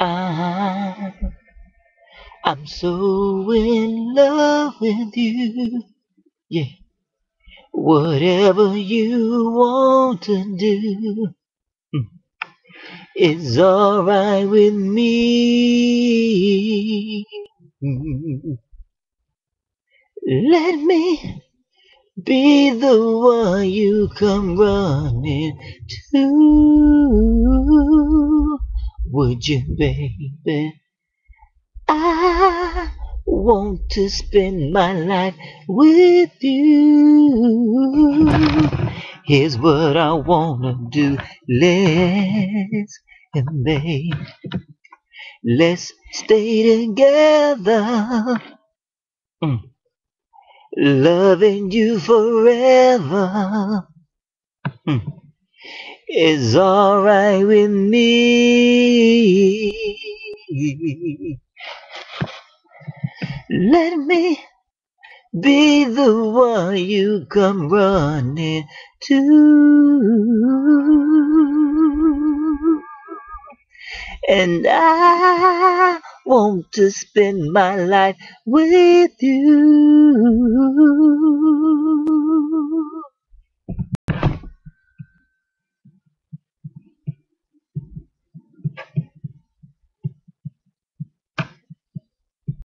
I, I'm so in love with you. Yeah. Whatever you want to do, mm, it's alright with me. Mm, let me be the one you come running to. Would you, baby? I want to spend my life with you. Here's what I wanna do. And babe, let's stay together. Mm. Loving you forever. Mm. Is alright with me. Let me be the one you come running to. And I want to spend my life with you.